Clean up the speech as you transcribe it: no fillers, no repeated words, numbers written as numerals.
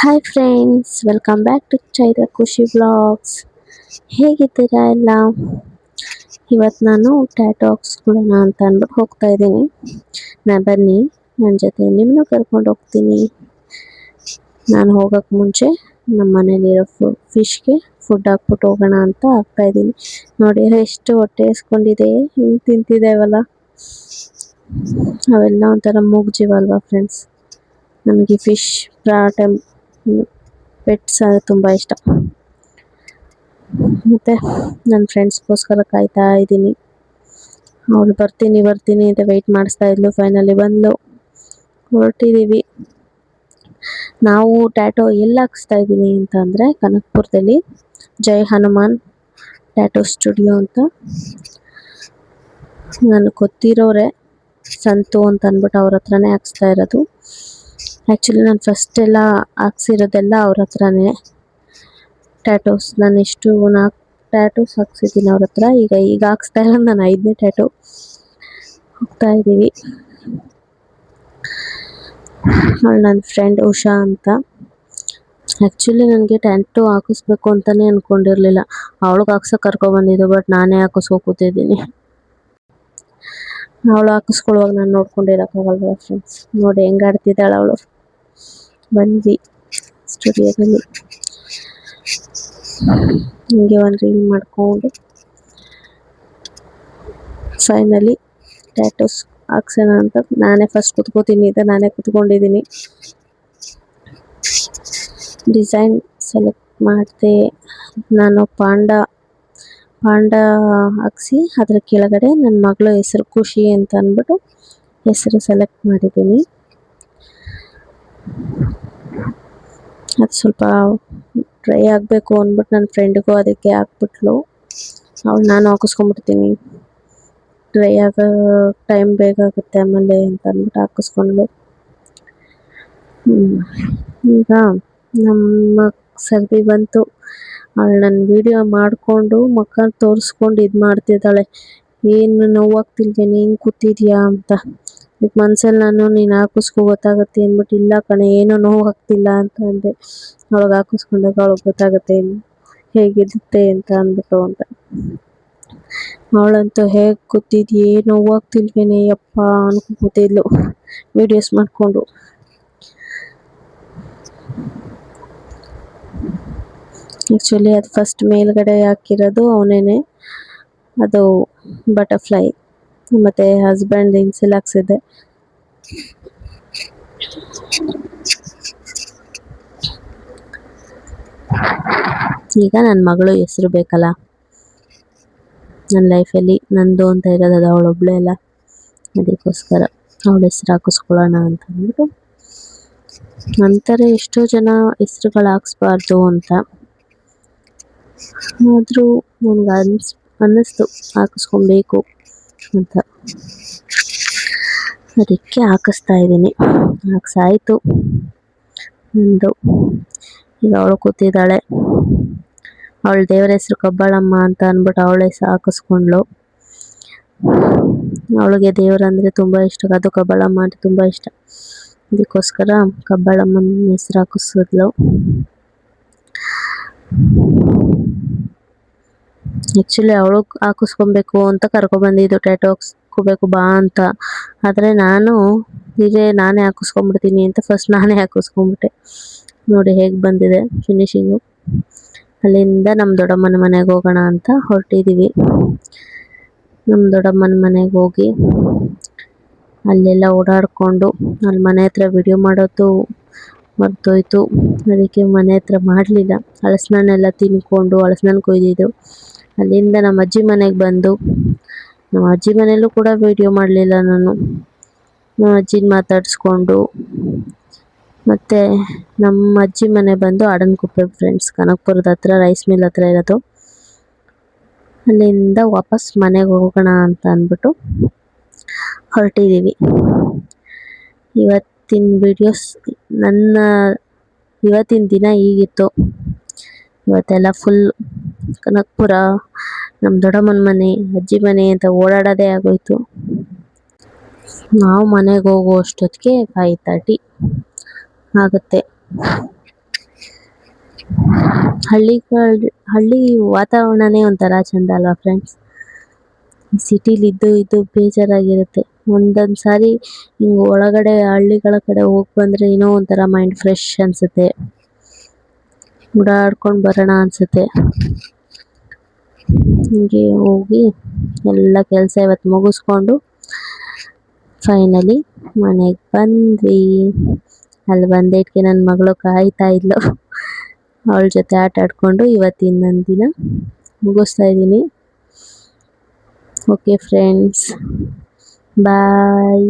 Hi friends, welcome back to Chaitra Khushi vlogs. ಹೇಗಿದ್ದೀರಾ ಎಲ್ಲ? ಇವತ್ತು ನಾನು ಟ್ಯಾಟೂ ಹಾಕ್ಸ್ಕೊಳ್ಳೋಣ ಅಂತ ಅಂದ್ಬಿಟ್ಟು ಹೋಗ್ತಾ ಇದ್ದೀನಿ. ಬನ್ನಿ, ನನ್ನ ಜೊತೆ ನಿಮ್ಮನ್ನು ಕರ್ಕೊಂಡು ಹೋಗ್ತೀನಿ. ನಾನು ಹೋಗೋಕ್ಕೆ ಮುಂಚೆ ನಮ್ಮ ಮನೇಲಿರೋ ಫಿಶ್ಗೆ ಫುಡ್ ಹಾಕ್ಬಿಟ್ಟು ಹೋಗೋಣ ಅಂತ ಆಗ್ತಾ ಇದ್ದೀನಿ. ನೋಡಿ ಎಷ್ಟು ಹೊಟ್ಟೆ ಹಸ್ಕೊಂಡಿದೆ, ಹಿಂಗೆ ತಿಂತಿದ್ದೇವಲ್ಲ. ಅವೆಲ್ಲ ಒಂಥರ ಮೂಗು ಜೀವ ಅಲ್ವಾ ಫ್ರೆಂಡ್ಸ್. ನನಗೆ ಫಿಶ್, ಪ್ರಾಟಮ್, ಪೆಟ್ಸ್ ಅಂದರೆ ತುಂಬ ಇಷ್ಟ. ಮತ್ತು ನನ್ನ ಫ್ರೆಂಡ್ಸ್ಗೋಸ್ಕರ ಕಾಯ್ತಾ ಇದ್ದೀನಿ. ಅವಳು ಬರ್ತೀನಿ ಅಂತ ವೆಯ್ಟ್ ಮಾಡಿಸ್ತಾ ಇದ್ಲು. ಫೈನಲಿ ಬಂದಳು. ಹೊರಟಿದ್ದೀವಿ. ನಾವು ಟ್ಯಾಟೋ ಎಲ್ಲಿ ಹಾಕ್ಸ್ತಾ ಇದ್ದೀನಿ ಅಂತ ಅಂದರೆ ಕನಕಪುರದಲ್ಲಿ ಜೈ ಹನುಮಾನ್ ಟ್ಯಾಟೋ ಸ್ಟುಡಿಯೋ ಅಂತ. ನನಗೆ ಗೊತ್ತಿರೋರೆ, ಸಂತು ಅಂತ ಅಂದ್ಬಿಟ್ಟು ಅವ್ರ ಹತ್ರನೇ ಹಾಕ್ಸ್ತಾ ಇರೋದು. ಆ್ಯಕ್ಚುಲಿ ನಾನು ಫಸ್ಟ್ ಎಲ್ಲ ಹಾಕ್ಸಿರೋದೆಲ್ಲ ಅವ್ರ ಹತ್ರನೇ ಟ್ಯಾಟೋಸ್. ನಾನು ಎಷ್ಟು 4 ಟ್ಯಾಟೋಸ್ ಹಾಕ್ಸಿದ್ದೀನಿ ಅವ್ರ ಹತ್ರ. ಈಗ ಹಾಕ್ಸ್ತಾ ಇರೋದು ನಾನು 5ನೇ ಟ್ಯಾಟೋ. ಹೋಗ್ತಾ ಇದ್ದೀವಿ. ಅವಳು ನನ್ನ ಫ್ರೆಂಡ್ ಉಷಾ ಅಂತ. ಆ್ಯಕ್ಚುಲಿ ನನಗೆ ಟ್ಯಾಟೂ ಹಾಕಿಸ್ಬೇಕು ಅಂತಲೇ ಅಂದ್ಕೊಂಡಿರಲಿಲ್ಲ. ಅವಳಿಗೆ ಹಾಕ್ಸೋಕೆ ಕರ್ಕೊಬಂದಿದ್ದು, ಬಟ್ ನಾನೇ ಹಾಕಿಸ್ಕೊ ಕೂತಿದ್ದೀನಿ. ಅವಳು ಹಾಕಿಸ್ಕೊಳ್ಳುವಾಗ ನಾನು ನೋಡ್ಕೊಂಡಿರೋಕ್ಕಾಗಲ್ವ ಫ್ರೆಂಡ್ಸ್. ನೋಡಿ ಹೆಂಗೆ ಆಡ್ತಿದ್ದಾಳೆ ಅವಳು. ಬಂದ್ವಿ ಸ್ಟುಡಿಯೋದಲ್ಲಿ. ಹಿಂಗೆ ಒಂದು ರೀಲ್ ಮಾಡಿಕೊಂಡು ಫೈನಲಿ ಟ್ಯಾಟೂಸ್ ಹಾಕ್ಸೋಣ ಅಂತ ನಾನೇ ಫಸ್ಟ್ ಕುತ್ಕೋತೀನಿ ಅಂತ ನಾನೇ ಕುತ್ಕೊಂಡಿದ್ದೀನಿ. ಡಿಸೈನ್ ಸೆಲೆಕ್ಟ್ ಮಾಡಿದೆ ನಾನು. ಪಾಂಡ ಹಾಕ್ಸಿ ಅದ್ರ ಕೆಳಗಡೆ ನನ್ನ ಮಗಳು ಹೆಸರು ಖುಷಿ ಅಂತ ಅಂದ್ಬಿಟ್ಟು ಹೆಸರು ಸೆಲೆಕ್ಟ್ ಮಾಡಿದ್ದೀನಿ. ಅದು ಸ್ವಲ್ಪ ಡ್ರೈ ಆಗಬೇಕು ಅಂದ್ಬಿಟ್ಟು ನನ್ನ ಫ್ರೆಂಡ್ಗೂ ಅದಕ್ಕೆ ಹಾಕ್ಬಿಟ್ಲು. ನಾನು ಹಾಕಿಸ್ಕೊಂಡ್ಬಿಡ್ತೀನಿ, ಡ್ರೈ ಆಗೋ ಟೈಮ್ ಬೇಕಾಗುತ್ತೆ ಆಮೇಲೆ ಅಂತ ಅಂದ್ಬಿಟ್ಟು ಹಾಕಿಸ್ಕೊಂಡ್ಳು. ಈಗ ನಮ್ಮ ಸರ್ದಿ ಬಂತು. ಅವಳು ನನ್ನ ವಿಡಿಯೋ ಮಾಡಿಕೊಂಡು ಮುಖ ತೋರಿಸ್ಕೊಂಡು ಇದು ಮಾಡ್ತಿದ್ದಾಳೆ. ಏನು ನೋವಾಗ್ತಿಲ್ವೇನೆ, ಹಿಂಗೆ ಕೂತಿದ್ಯಾ ಅಂತ. ಅದಕ್ಕೆ ಮನ್ಸಲ್ಲಿ ನಾನು ನೀನು ಹಾಕಿಸ್ಕೊ ಗೊತ್ತಾಗುತ್ತೆ ಅಂದ್ಬಿಟ್ಟು, ಇಲ್ಲ ಕಣೆ ಏನೂ ನೋವಾಗ್ತಿಲ್ಲ ಅಂತ ಅಂದೆ. ಅವಳಿಗೆ ಹಾಕಿಸ್ಕೊಂಡಾಗ ಅವಳಿಗೆ ಗೊತ್ತಾಗುತ್ತೆ ಹೇಗಿರುತ್ತೆ ಅಂತ ಅಂದ್ಬಿಟ್ಟು. ಅವಳಂತೂ ಹೇಗೆ ಕೂತಿದ್ಯೆ, ನೋವಾಗ್ತಿಲ್ವೇನೆ ಯಪ್ಪ ಅನ್ಕೊತಿದ್ಲು ವಿಡಿಯೋಸ್ ಮಾಡಿಕೊಂಡು. ಆ್ಯಕ್ಚುಲಿ ಅದು ಫಸ್ಟ್ ಮೇಲ್ಗಡೆ ಹಾಕಿರೋದು ಅವನೇನೆ, ಅದು ಬಟರ್ಫ್ಲೈ. ಮತ್ತು ಹಸ್ಬೆಂಡ್ ಇನ್ಸಿಲ್ ಹಾಕ್ಸಿದ್ದೆ. ಈಗ ನನ್ನ ಮಗಳು ಹೆಸರು ಬೇಕಲ್ಲ, ನನ್ನ ಲೈಫಲ್ಲಿ ನಂದು ಅಂತ ಇರೋದು ಅದು ಅವಳೊಬ್ಳೆ ಅಲ್ಲ. ಅದಕ್ಕೋಸ್ಕರ ಅವಳ ಹೆಸ್ರು ಹಾಕಿಸ್ಕೊಳ್ಳೋಣ ಅಂತ ಅಂದ್ಬಿಟ್ಟು. ಅಂತಾರೆ ಎಷ್ಟೋ ಜನ ಹೆಸ್ರುಗಳು ಹಾಕ್ಸ್ಬಾರ್ದು ಅಂತ, ಆದರೂ ನನಗೆ ಅನ್ನಿಸ್ತು ಹಾಕಿಸ್ಕೊಬೇಕು ಅಂತ. ಅದಕ್ಕೆ ಹಾಕಿಸ್ತಾ ಇದ್ದೀನಿ. ಹಾಕ್ಸಾಯಿತು ಒಂದು. ಈಗ ಅವಳು ಕೂತಿದ್ದಾಳೆ. ಅವಳ ದೇವರ ಹೆಸರು ಕಬ್ಬಾಳಮ್ಮ ಅಂತ ಅಂದ್ಬಿಟ್ಟು ಅವಳ ಹೆಸರು ಹಾಕಿಸ್ಕೊಂಡ್ಳು. ಅವಳಿಗೆ ದೇವರಂದರೆ ತುಂಬ ಇಷ್ಟ, ಅದು ಕಬ್ಬಾಳಮ್ಮ ಅಂದರೆ ತುಂಬ ಇಷ್ಟ. ಅದಕ್ಕೋಸ್ಕರ ಕಬ್ಬಾಳಮ್ಮನ ಹೆಸರು ಹಾಕಿಸಿದ್ಲು. ಆ್ಯಕ್ಚುಲಿ ಅವಳು ಹಾಕಿಸ್ಕೊಬೇಕು ಅಂತ ಕರ್ಕೊಬಂದಿದ್ದು, ಟ್ಯಾಟೂ ಹಾಕಿಸ್ಕೋಬೇಕು ಬಾ ಅಂತ. ಆದರೆ ನಾನೇ ಹಾಕಿಸ್ಕೊಂಡ್ಬಿಡ್ತೀನಿ ಅಂತ ಫಸ್ಟ್ ನಾನೇ ಹಾಕಿಸ್ಕೊಂಡ್ಬಿಟ್ಟೆ. ನೋಡಿ ಹೇಗೆ ಬಂದಿದೆ ಫಿನಿಶಿಂಗು. ಅಲ್ಲಿಂದ ನಮ್ಮ ದೊಡ್ಡಮ್ಮನ ಮನೆಗೆ ಹೋಗೋಣ ಅಂತ ಹೊರಟಿದ್ದೀವಿ. ನಮ್ಮ ದೊಡ್ಡಮ್ಮನ ಮನೆಗೆ ಹೋಗಿ ಅಲ್ಲೆಲ್ಲ ಓಡಾಡಿಕೊಂಡು, ಅಲ್ಲಿ ಮನೆ ಹತ್ರ ವಿಡಿಯೋ ಮಾಡೋದು ಮರ್ತೋಯ್ತು. ಅದಕ್ಕೆ ಮನೆ ಹತ್ರ ಮಾಡಲಿಲ್ಲ. ಹಲಸಿನಣ್ಣೆಲ್ಲ ತಿನ್ಕೊಂಡು, ಹಲಸಿನಣ್ಣು ಕೊಯ್ದಿದ್ದು. ಅಲ್ಲಿಂದ ನಮ್ಮ ಅಜ್ಜಿ ಮನೆಗೆ ಬಂದು, ನಮ್ಮ ಅಜ್ಜಿ ಮನೆಯಲ್ಲೂ ಕೂಡ ವಿಡಿಯೋ ಮಾಡಲಿಲ್ಲ ನಾನು. ನಮ್ಮ ಅಜ್ಜಿನ ಮಾತಾಡಿಸ್ಕೊಂಡು ಮತ್ತು ನಮ್ಮ ಅಜ್ಜಿ ಮನೆ ಬಂದು ಆಡನ್ಕುಪ್ಪೆ ಫ್ರೆಂಡ್ಸ್, ಕನಕಪುರದ ಹತ್ರ ರೈಸ್ ಮಿಲ್ ಹತ್ರ ಇರೋದು. ಅಲ್ಲಿಂದ ವಾಪಸ್ ಮನೆಗೆ ಹೋಗೋಣ ಅಂತ ಅಂದ್ಬಿಟ್ಟು ಹೊರಟಿದ್ದೀವಿ. ಇವತ್ತಿನ ವಿಡಿಯೋಸ್ ಇವತ್ತಿನ ದಿನ ಹೀಗಿತ್ತು. ಇವತ್ತೆಲ್ಲ ಫುಲ್ ಕನಕಪುರ, ನಮ್ಮ ದೊಡ್ಡಮ್ಮನ ಮನೆ, ಅಜ್ಜಿ ಮನೆ ಅಂತ ಓಡಾಡೋದೇ ಆಗೋಯ್ತು. ನಾವು ಮನೆಗೆ ಹೋಗೋ ಅಷ್ಟೊತ್ತಿಗೆ 5:30 ಆಗುತ್ತೆ. ಹಳ್ಳಿ ವಾತಾವರಣನೇ ಒಂಥರ ಚಂದ ಅಲ್ವಾ ಫ್ರೆಂಡ್ಸ್. ಸಿಟಿಲಿ ಇದ್ದು ಇದ್ದು ಬೇಜಾರಾಗಿರುತ್ತೆ. ಒಂದೊಂದು ಸಾರಿ ಹಿಂಗೆ ಒಳಗಡೆ ಹಳ್ಳಿಗಳ ಕಡೆ ಹೋಗಿ ಬಂದರೆ ಏನೋ ಒಂಥರ ಮೈಂಡ್ ಫ್ರೆಶ್ ಅನಿಸುತ್ತೆ, ಓಡಾಡ್ಕೊಂಡು ಬರೋಣ ಅನಿಸುತ್ತೆ. ಹಿಂಗೆ ಹೋಗಿ ಎಲ್ಲ ಕೆಲಸ ಇವತ್ತು ಮುಗಿಸ್ಕೊಂಡು ಫೈನಲಿ ಮನೆಗೆ ಬಂದ್ವಿ. ಅಲ್ಲಿ ಬಂದೇಟ್ಗೆ ನನ್ನ ಮಗಳು ಕಾಯ್ತಾ ಇದ್ಲು. ಅವಳ ಜೊತೆ ಆಟ ಆಡಿಕೊಂಡು ಇವತ್ತಿನ ನನ್ನ ದಿನ ಮುಗಿಸ್ತಾ ಇದ್ದೀನಿ. ಓಕೆ ಫ್ರೆಂಡ್ಸ್, ಬಾಯ್.